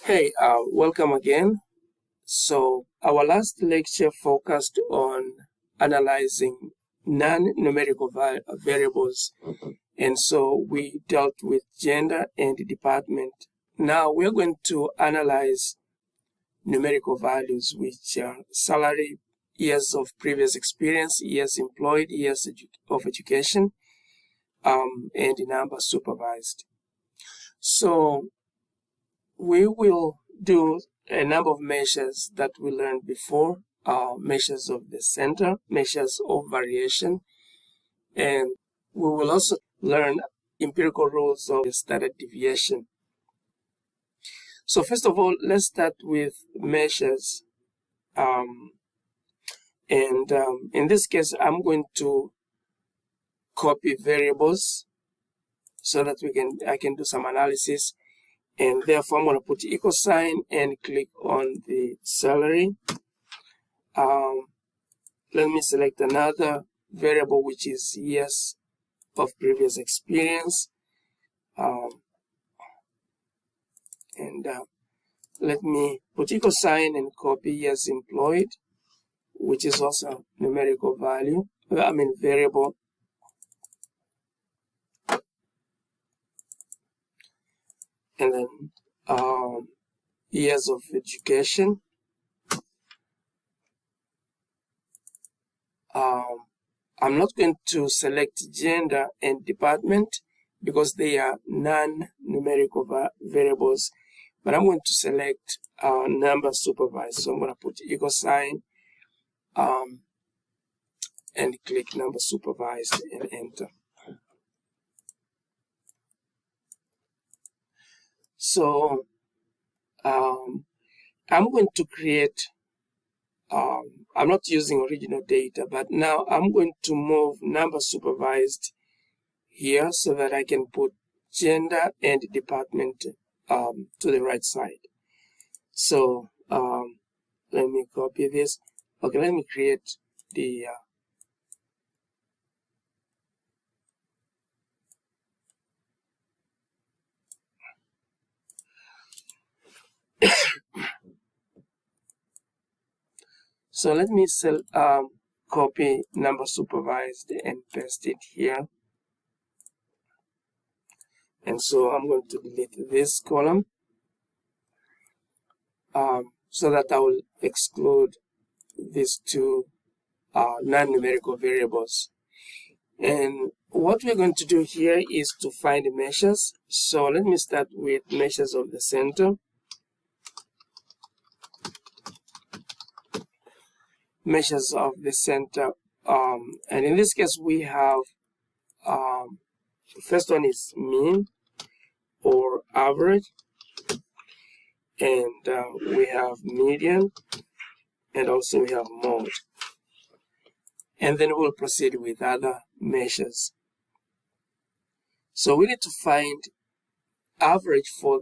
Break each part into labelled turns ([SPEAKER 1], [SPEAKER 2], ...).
[SPEAKER 1] Hey, welcome again. So our last lecture focused on analyzing non-numerical variables, and so we dealt with gender and department. Now we're going to analyze numerical values, which are salary, years of previous experience, years employed, years of education, and the number supervised. So we will do a number of measures that we learned before, measures of the center, measures of variation, and we will also learn empirical rules of the standard deviation. So first of all, let's start with measures. In this case, I'm going to copy variables so that I can do some analysis. And therefore, I'm going to put equal sign and click on the salary. Let me select another variable, which is years of previous experience. Let me put equal sign and copy years employed, which is also numerical variable. And then years of education. I'm not going to select gender and department because they are non-numerical variables, but I'm going to select number supervised. So I'm going to put equal sign and click number supervised and enter. So I'm going to create, I'm not using original data, but now I'm going to move number supervised here so that I can put gender and department to the right side. So let me copy this. Okay, let me create the so let me copy number supervised and paste it here. And so I'm going to delete this column so that I will exclude these two non-numerical variables. And what we're going to do here is to find the measures. So let me start with measures of the center. Measures of the center, and in this case we have the first one is mean or average, and we have median, and also we have mode, and then we'll proceed with other measures. So we need to find average for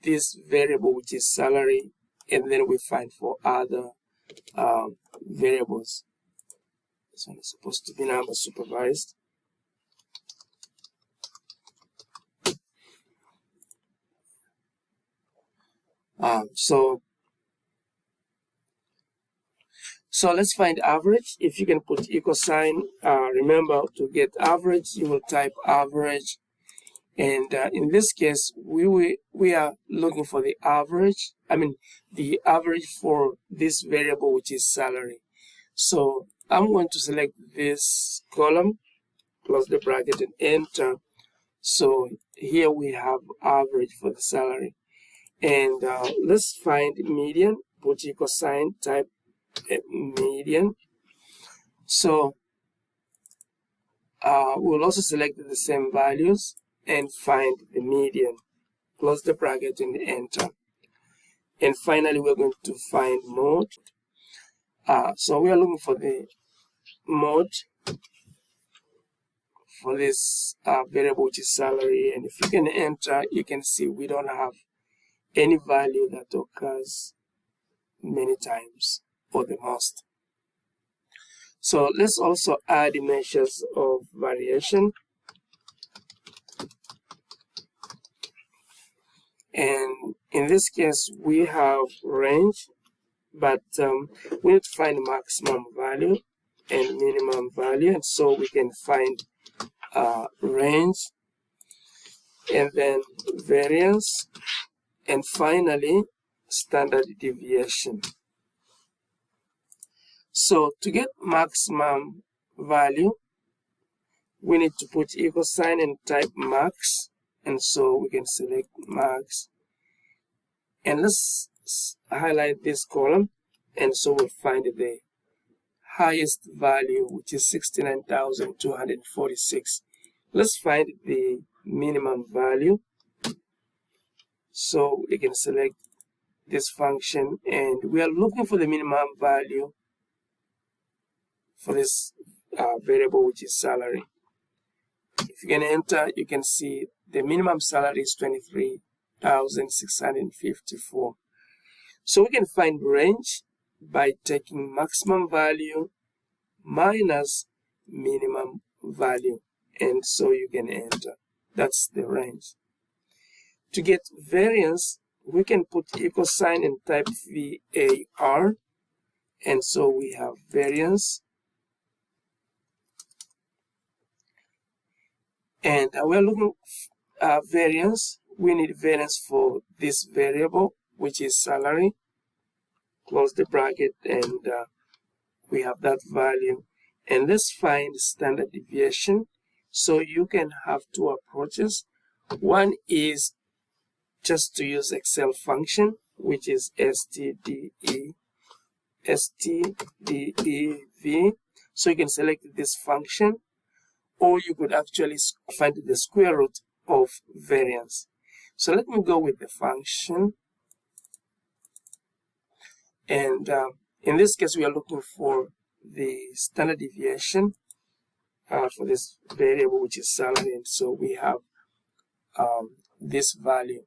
[SPEAKER 1] this variable, which is salary, and then we find for other variables. This one is supposed to be number supervised. So let's find average. If you can put equal sign, remember to get average, you will type average. And in this case, we are looking for the average. The average for this variable, which is salary. So I'm going to select this column, close the bracket and enter. So here we have average for the salary. And let's find median, put equal sign, type median. So we'll also select the same values and find the median, close the bracket and enter. And finally, we're going to find mode. So we are looking for the mode for this variable, which is salary. And if you can enter, you can see we don't have any value that occurs many times or the most. So let's also add measures of variation. And In this case, we have range, but we need to find maximum value and minimum value, and so we can find range, and then variance, and finally standard deviation. So to get maximum value, we need to put equal sign and type max, and so we can select max, and let's highlight this column, and so we'll find the highest value, which is 69,246. Let's find the minimum value, so we can select this function, and we are looking for the minimum value for this variable, which is salary. If you can enter, you can see the minimum salary is 23,654. So we can find range by taking maximum value minus minimum value, and so you can enter. That's the range. To get variance, we can put equal sign and type VAR, and so we have variance. And we're looking at variance. We need variance for this variable, which is salary. Close the bracket, and we have that value. And let's find standard deviation. So you can have two approaches. One is just to use Excel function, which is stdev. So you can select this function, or you could actually find the square root of variance. So let me go with the function. And in this case, we are looking for the standard deviation for this variable, which is salary. And so we have this value.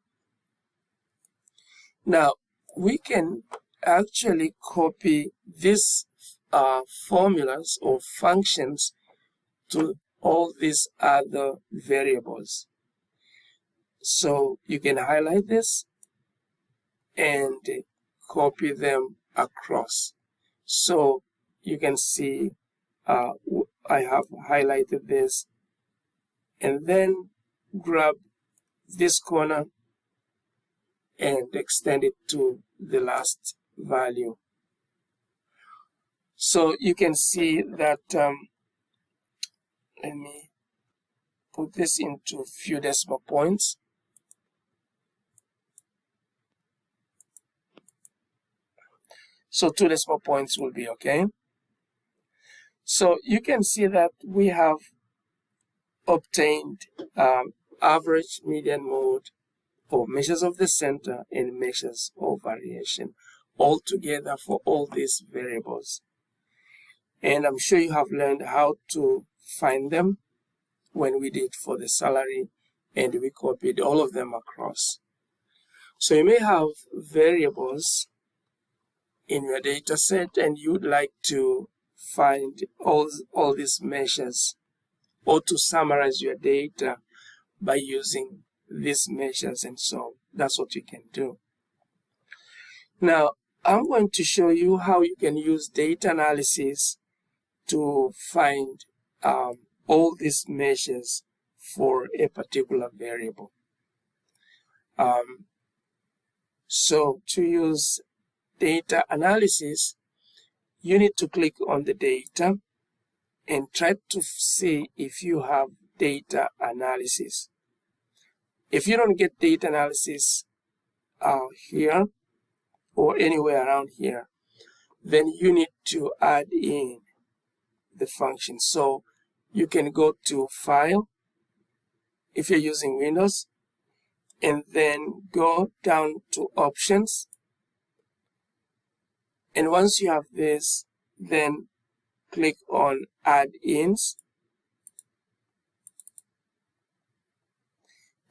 [SPEAKER 1] Now, we can actually copy these formulas or functions to all these other variables. So you can highlight this and copy them across. So you can see I have highlighted this, and then grab this corner and extend it to the last value. So you can see that let me put this into a few decimal points. So 2 decimal points will be okay. So you can see that we have obtained average, median, mode, or measures of the center, and measures of variation all together for all these variables. And I'm sure you have learned how to find them when we did for the salary, and we copied all of them across. So you may have variables in your data set, and you'd like to find all these measures, or to summarize your data by using these measures, and so that's what you can do. Now, I'm going to show you how you can use data analysis to find all these measures for a particular variable. So to use data analysis, you need to click on the data and try to see if you have data analysis. If you don't get data analysis here or anywhere around here, then you need to add in the function. So you can go to File if you're using Windows, and then go down to Options. And once you have this, then click on Add-ins,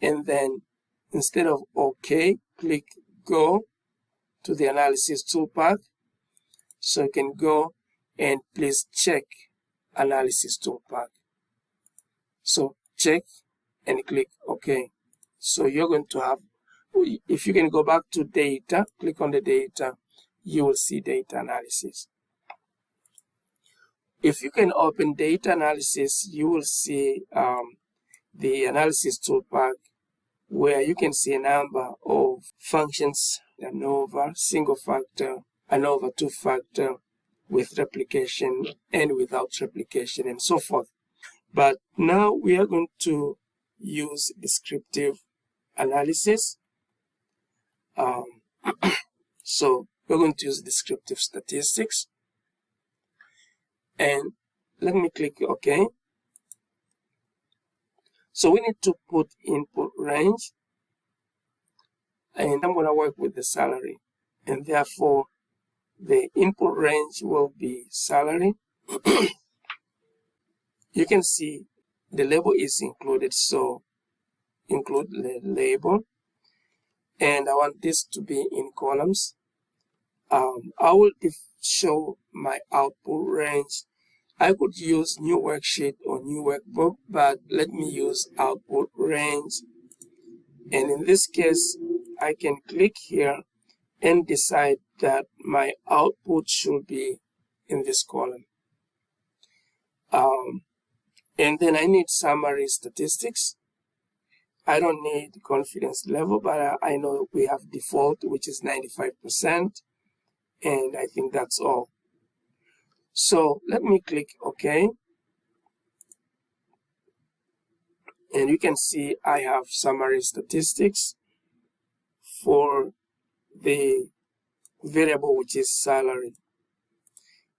[SPEAKER 1] and then instead of OK, click Go to the Analysis Toolpath. So you can go and please check Analysis Toolpath. So check and click OK. So you're going to have if you can go back to data, click on the data, you will see data analysis. If you can open data analysis, you will see the analysis toolbar where you can see a number of functions: ANOVA, single factor, ANOVA two-factor, with replication and without replication, and so forth. But now we are going to use descriptive analysis. So we're going to use descriptive statistics. And let me click OK. So we need to put input range. And I'm going to work with the salary. And therefore, the input range will be salary. You can see the label is included, so include the label. And I want this to be in columns. I will show my output range. I could use new worksheet or new workbook, but let me use output range. And in this case, I can click here and decide that my output should be in this column. And then I need summary statistics. I don't need confidence level, but I know we have default, which is 95%. And I think that's all. So let me click OK. And you can see I have summary statistics for the variable, which is salary.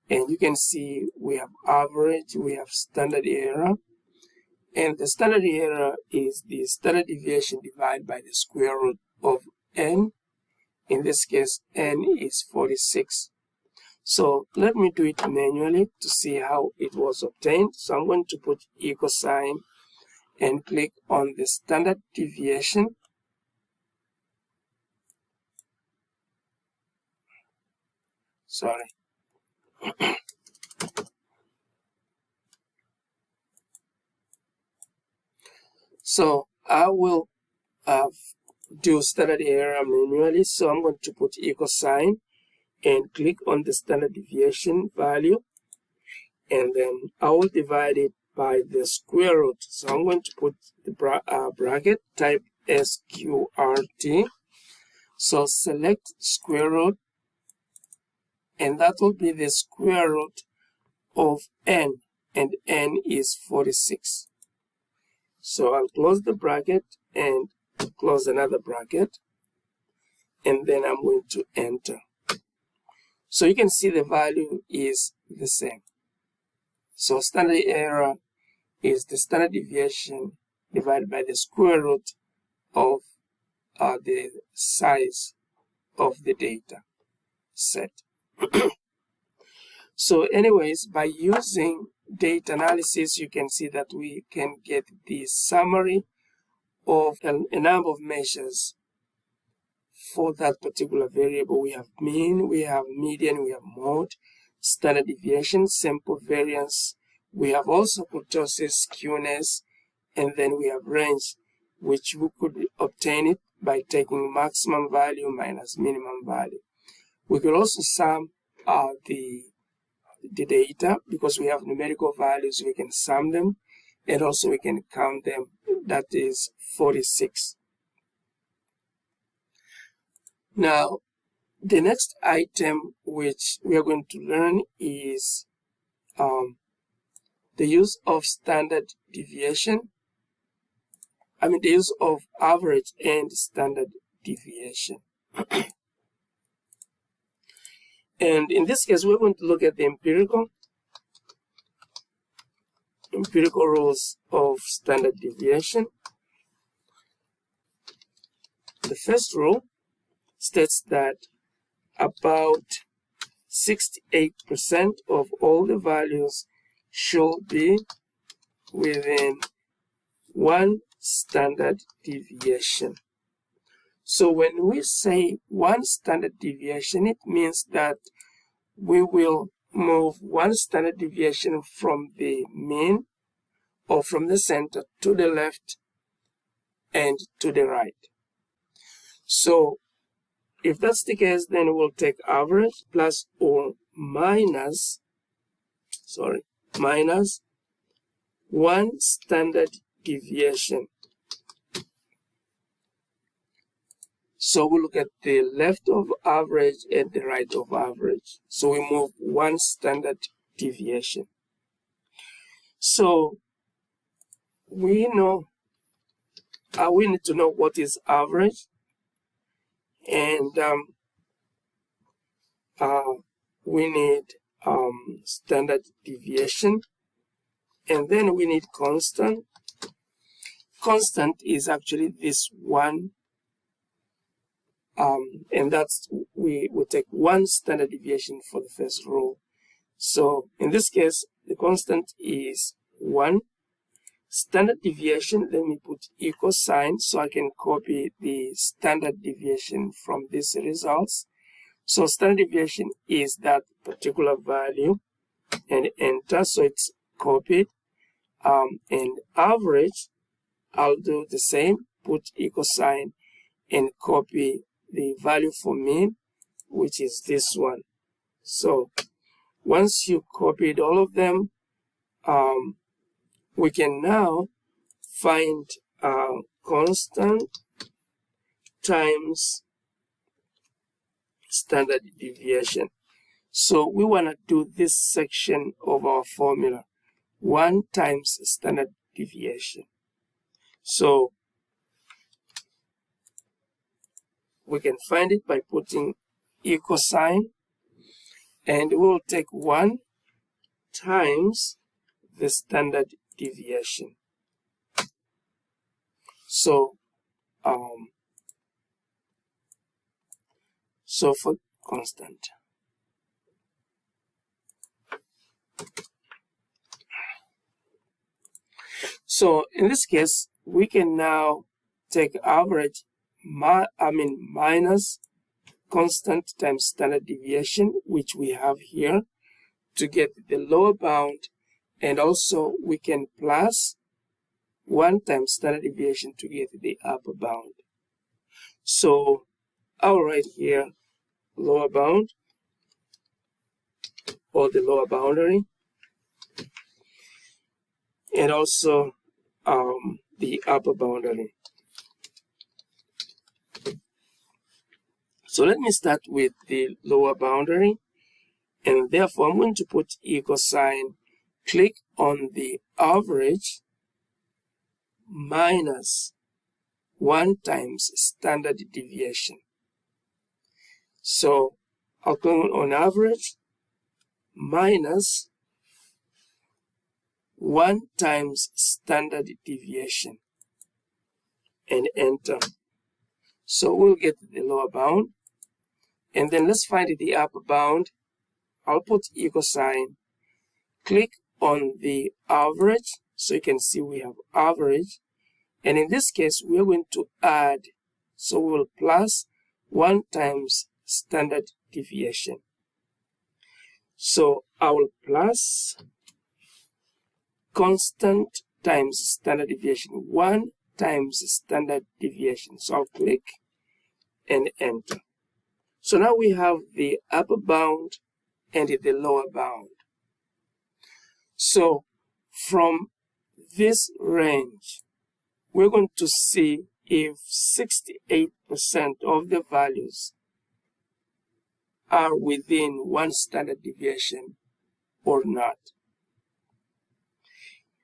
[SPEAKER 1] And you can see we have average, we have standard error. And the standard error is the standard deviation divided by the square root of n. In this case, n is 46. So let me do it manually to see how it was obtained. So I'm going to put equal sign and click on the standard deviation. Sorry. So I will do standard error manually. So I'm going to put equal sign and click on the standard deviation value. And then I will divide it by the square root. So I'm going to put the bracket, type SQRT. So select square root, and that will be the square root of n, and n is 46. So I'll close the bracket and close another bracket, and then I'm going to enter. So you can see the value is the same. So standard error is the standard deviation divided by the square root of the size of the data set. So anyways, by using data analysis, you can see that we can get the summary of a number of measures for that particular variable. We have mean, we have median, we have mode, standard deviation, sample variance. We have also kurtosis, skewness, and then we have range, which we could obtain it by taking maximum value minus minimum value. We could also sum the data, because we have numerical values, we can sum them, and also we can count them. That is 46. Now, the next item which we are going to learn is the use of standard deviation. The use of average and standard deviation. And in this case, we're going to look at the empirical rules of standard deviation. The first rule states that about 68% of all the values should be within one standard deviation. So when we say one standard deviation, it means that we will move one standard deviation from the mean or from the center to the left and to the right. So if that's the case, then we'll take average plus or minus one standard deviation. So we look at the left of average and the right of average. So we move one standard deviation. So we know we need to know what is average, and we need standard deviation, and then we need constant. Constant is actually this one, and that's we take one standard deviation for the first row. So in this case, the constant is 1. Standard deviation, let me put equal sign so I can copy the standard deviation from these results. So standard deviation is that particular value, and enter, so it's copied. And average, I'll do the same, put equal sign and copy the value for mean, which is this one. So once you copied all of them, we can now find constant times standard deviation. So we want to do this section of our formula, 1 times standard deviation. So we can find it by putting equal sign, and we'll take 1 times the standard deviation. So for constant, so in this case we can now take average minus constant times standard deviation, which we have here, to get the lower bound, and also we can plus 1 times standard deviation to get the upper bound. So I'll write here lower bound, or the lower boundary, and also the upper boundary. So let me start with the lower boundary, and therefore I'm going to put equal sign, click on the average minus 1 times standard deviation. So I'll click on average minus 1 times standard deviation and enter. So we'll get the lower bound, and then let's find the upper bound. I'll put equal sign, click on the average, so you can see we have average, and in this case we are going to add, so we will plus 1 times standard deviation. So I will plus constant times standard deviation, 1 times standard deviation. So I'll click and enter. So now we have the upper bound and the lower bound. So from this range, we're going to see if 68% of the values are within 1 standard deviation or not.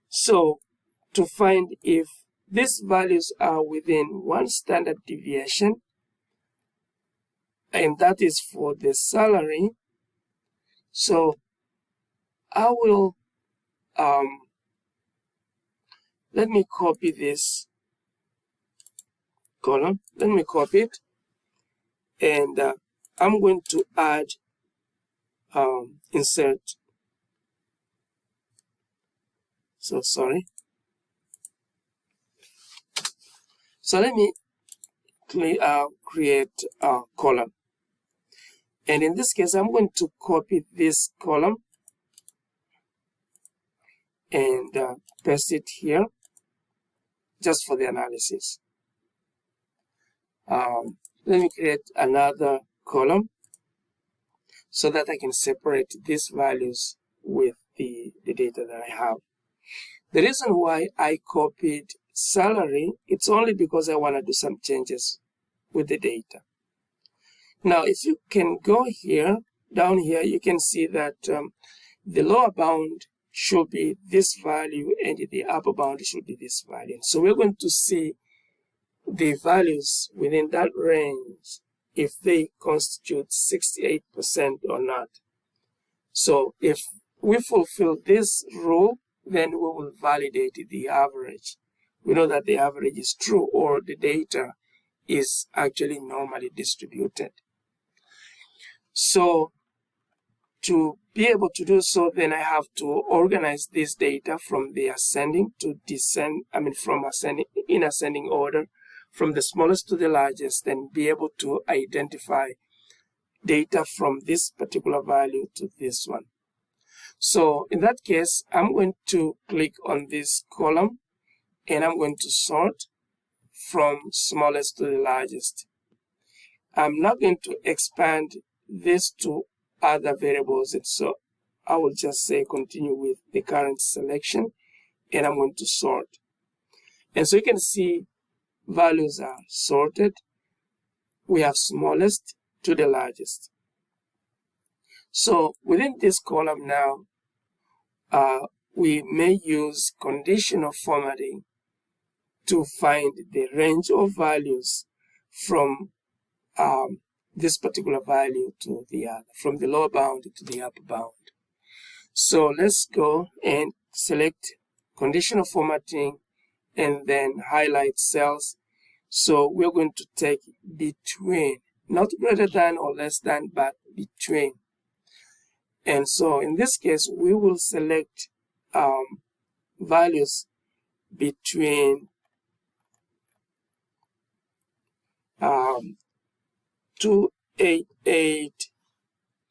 [SPEAKER 1] So to find if these values are within 1 standard deviation, and that is for the salary, so I will let me copy this column, let me copy it, and I'm going to add insert, so let me create a column, and in this case I'm going to copy this column and paste it here just for the analysis. let me create another column so that I can separate these values with the data that I have. The reason why I copied salary, it's only because I want to do some changes with the data. Now, if you can go here, down here, you can see that the lower bound should be this value and the upper bound should be this value. So we're going to see the values within that range if they constitute 68% or not. So if we fulfill this rule, then we will validate the average. We know that the average is true, or the data is actually normally distributed. So to be able to do so, then I have to organize this data from the ascending to descend, from ascending in ascending order, from the smallest to the largest, and be able to identify data from this particular value to this one. So in that case, I'm going to click on this column and I'm going to sort from smallest to the largest. I'm not going to expand this to other variables, and so I will just say continue with the current selection and I'm going to sort. And so you can see values are sorted. We have smallest to the largest. So within this column now, we may use conditional formatting to find the range of values from this particular value to the other, from the lower bound to the upper bound. So let's go and select conditional formatting and then highlight cells. So we're going to take between, not greater than or less than, but between. And so in this case, we will select values between 288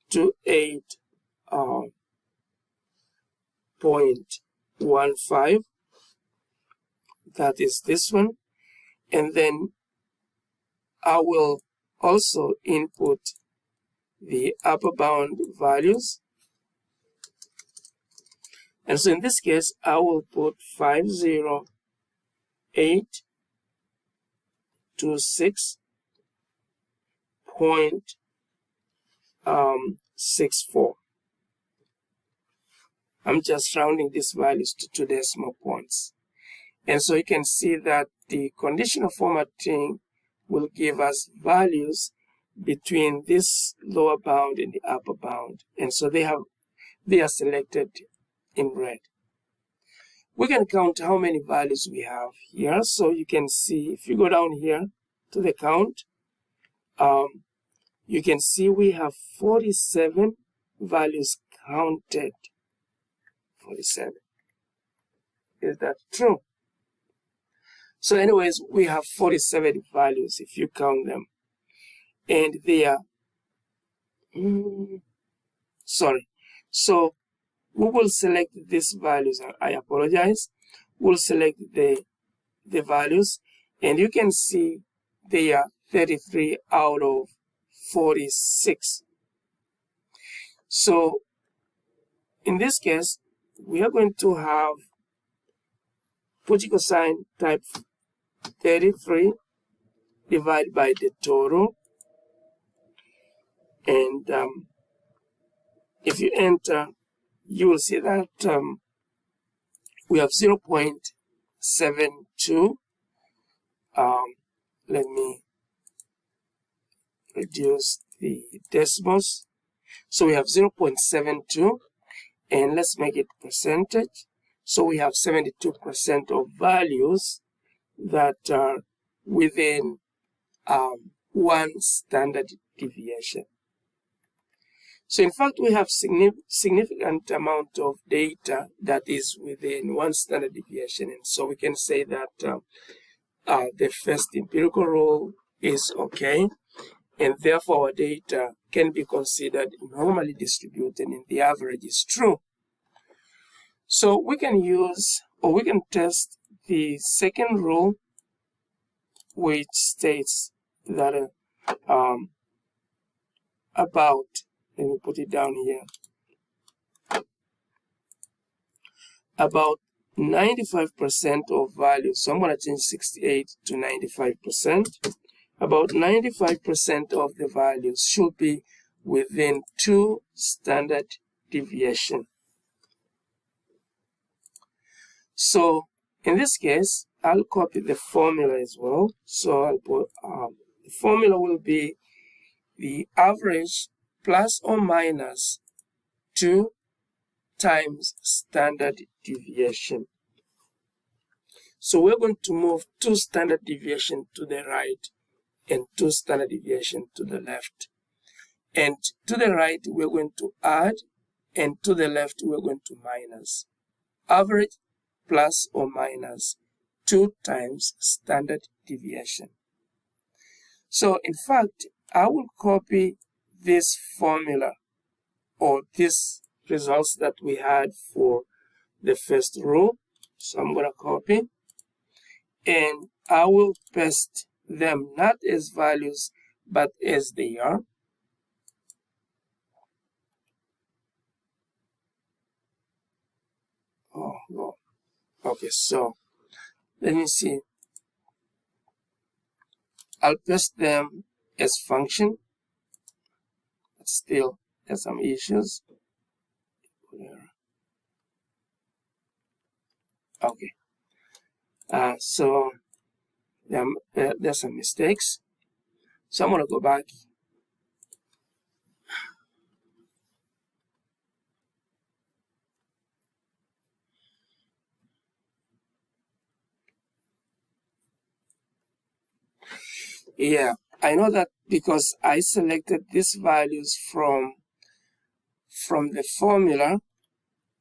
[SPEAKER 1] to 8.15. That is this one. And then I will also input the upper bound values. And so in this case, I will put 50826.64. I'm just rounding these values to 2 decimal points. And so you can see that the conditional formatting will give us values between this lower bound and the upper bound. And so they are selected in red. We can count how many values we have here. So you can see, if you go down here to the count, you can see we have 47 values counted. 47. Is that true? So anyways, we have 47 values if you count them. And they are, So we will select these values. I apologize. We'll select the values, and you can see they are 33 out of 46. So in this case, we are going to have Fujiko sign type 33 divided by the total. And if you enter, you will see that we have 0.72. Let me reduce the decimals. So we have 0.72, and let's make it percentage. So we have 72% of values that are within 1 standard deviation. So in fact, we have significant amount of data that is within 1 standard deviation. And so we can say that the first empirical rule is okay, and therefore our data can be considered normally distributed and the average is true. So we can use, or we can test the second rule, which states that about, let me put it down here, about 95% of values. So I'm going to change 68 to 95%. About 95% of the values should be within 2 standard deviation. So in this case, I'll copy the formula as well. So I'll put the formula will be the average plus or minus 2 times standard deviation. So we're going to move 2 standard deviation to the right and 2 standard deviation to the left. And to the right, we're going to add, and to the left, we're going to minus. Average plus or minus 2 times standard deviation. So in fact, I will copy this formula or these results that we had for the first row. So I'm going to copy, and I will paste them not as values but as they are. Oh no. Okay, so let me see. I'll paste them as function, but still there's some issues. Okay. So there's some mistakes. So I'm going to go back. Yeah, I know that because I selected these values from the formula,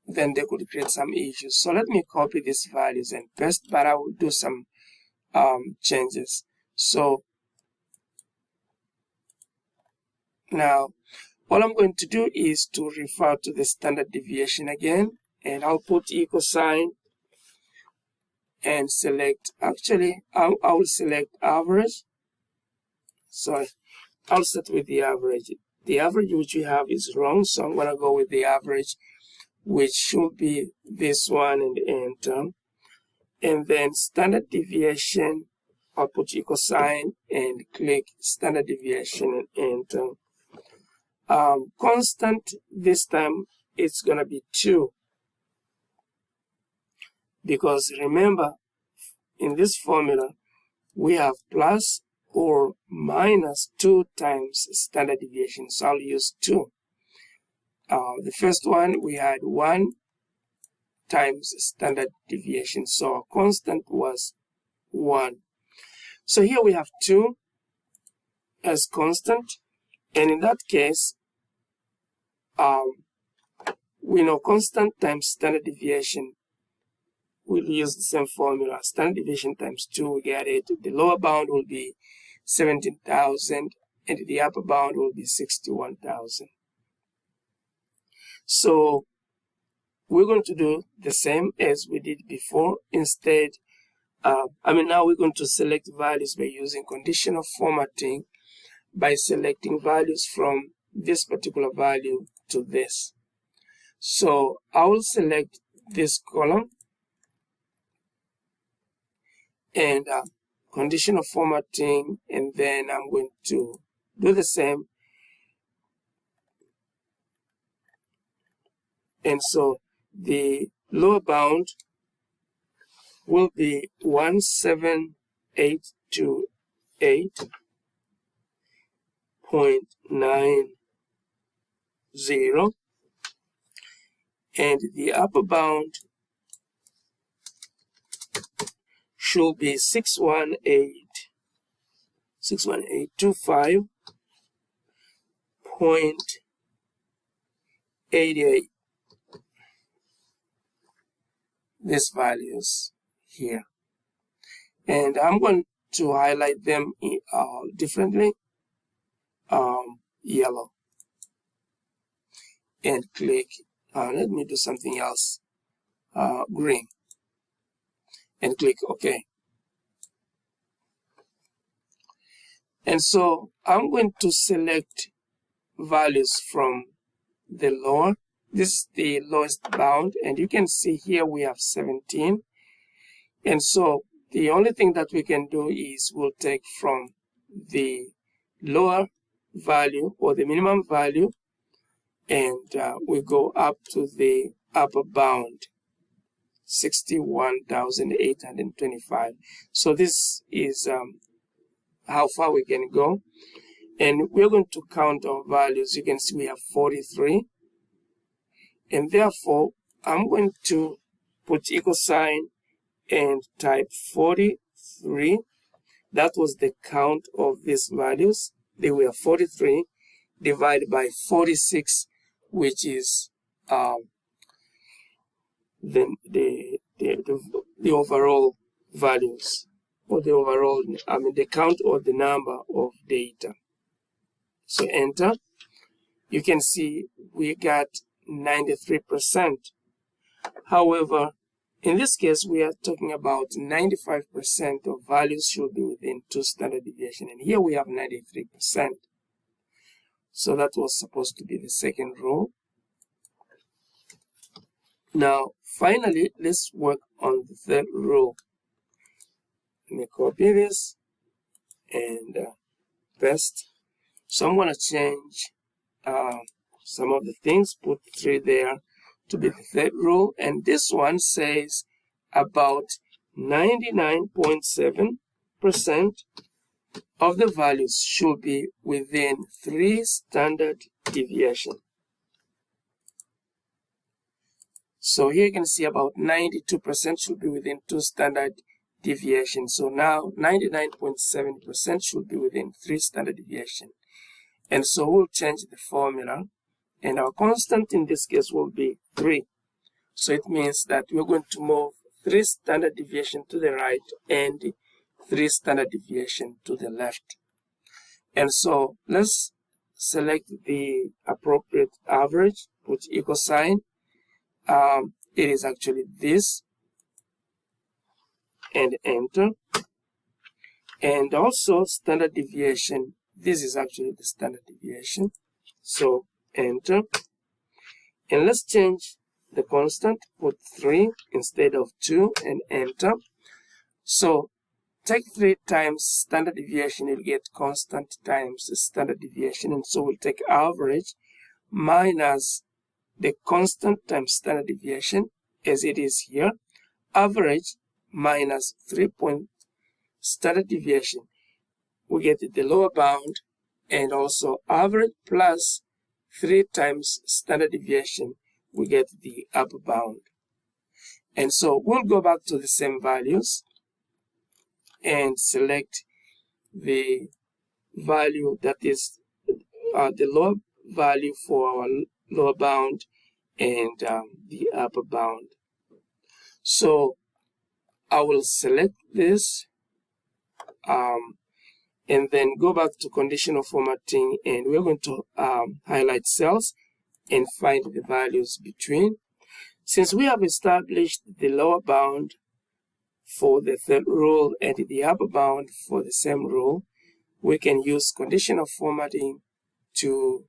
[SPEAKER 1] then they could create some issues. So let me copy these values and paste, but I will do some changes. So now all I'm going to do is to refer to the standard deviation again, and I'll put equal sign and select, actually I will select average. So I'll start with the average. The average which we have is wrong, so I'm going to go with the average, which should be this one, and enter. And then standard deviation, I'll put equal sign and click standard deviation and enter. Constant, this time it's going to be 2. Because remember, in this formula, we have plus or minus 2 times standard deviation. So I'll use 2. The first one, we had 1 times standard deviation. So our constant was 1. So here we have 2 as constant. And in that case, we know constant times standard deviation. We'll use the same formula. Standard deviation times 2, we get it. The lower bound will be 17,000 and the upper bound will be 61,000. So we're going to do the same as we did before. Instead, now we're going to select values by using conditional formatting, by selecting values from this particular value to this. So I will select this column and conditional formatting, and then I'm going to do the same. And so the lower bound will be 17828.90, and the upper bound should be 618.88. These values here, and I'm going to highlight them differently, yellow, and click, let me do something else, green, and click OK. And so I'm going to select values from the lower. This is the lowest bound, and you can see here we have 17. And so the only thing that we can do is we'll take from the lower value or the minimum value, and we go up to the upper bound, 61,825. So this is how far we can go. And we're going to count our values. You can see we have 43. And therefore, I'm going to put equal sign and type 43. That was the count of these values. They were 43 divided by 46, which is the overall values, or the overall, the count or the number of data. So enter. You can see we got 93%. However, in this case, we are talking about 95% of values should be within 2 standard deviation, and here we have 93%. So that was supposed to be the second rule. Now, finally, let's work on the third rule. Let me copy this and paste. So I'm going to change some of the things, put 3 there to be the third rule. And this one says about 99.7% of the values should be within 3 standard deviation. So here you can see about 92% should be within 2 standard deviation. So now 99.7% should be within 3 standard deviation. And so we'll change the formula, and our constant in this case will be 3. So it means that we're going to move 3 standard deviation to the right and 3 standard deviation to the left. And so let's select the appropriate average, put equal sign. It is actually this, and enter. And also standard deviation, this is actually the standard deviation, so enter. And let's change the constant, put 3 instead of 2, and enter. So take 3 times standard deviation, you'll get constant times the standard deviation, and so we'll take average minus the constant times standard deviation as it is here, average minus 3 point standard deviation. We get the lower bound, and also average plus 3 times standard deviation, we get the upper bound. And so we'll go back to the same values and select the value that is the lower value for our lower bound and the upper bound. So I will select this and then go back to conditional formatting, and we're going to highlight cells and find the values between. Since we have established the lower bound for the third rule and the upper bound for the same rule, we can use conditional formatting to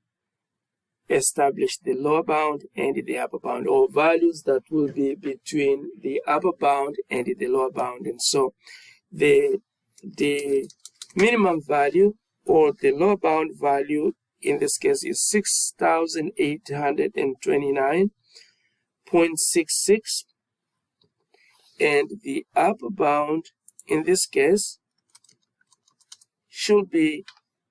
[SPEAKER 1] establish the lower bound and the upper bound, or values that will be between the upper bound and the lower bound. And so the minimum value or the lower bound value in this case is 6,829.66, and the upper bound in this case should be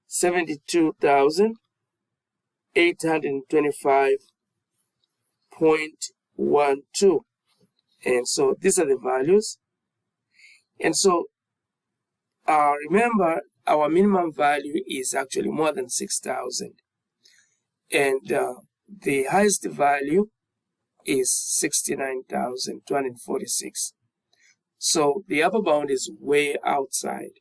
[SPEAKER 1] 72,825.12. And so these are the values. And so remember, our minimum value is actually more than 6,000, and the highest value is 69,246. So the upper bound is way outside,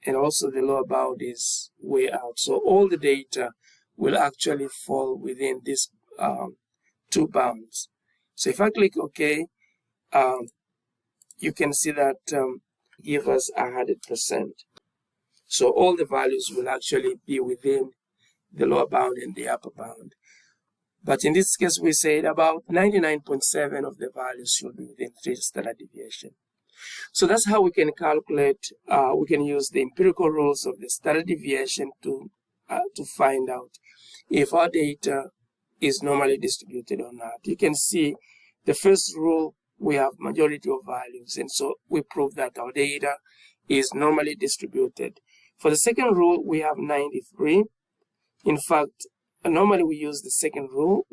[SPEAKER 1] and also the lower bound is way out. So all the data will actually fall within these 2 bounds. So if I click OK, you can see that give us 100%. So all the values will actually be within the lower bound and the upper bound. But in this case, we said about 99.7% of the values should be within 3 standard deviation. So that's how we can calculate, we can use the empirical rules of the standard deviation to find out if our data is normally distributed or not. You can see the first rule, we have majority of values, and so we prove that our data is normally distributed. For the second rule, we have 93. In fact, normally we use the second rule,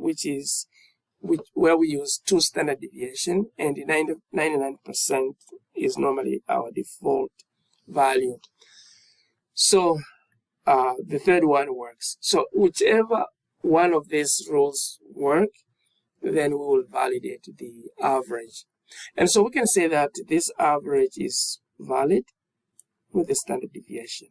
[SPEAKER 1] where we use 2 standard deviation, and the 99% is normally our default value. So the third one works. So whichever one of these rules work, then we will validate the average. And so we can say that this average is valid with the standard deviation.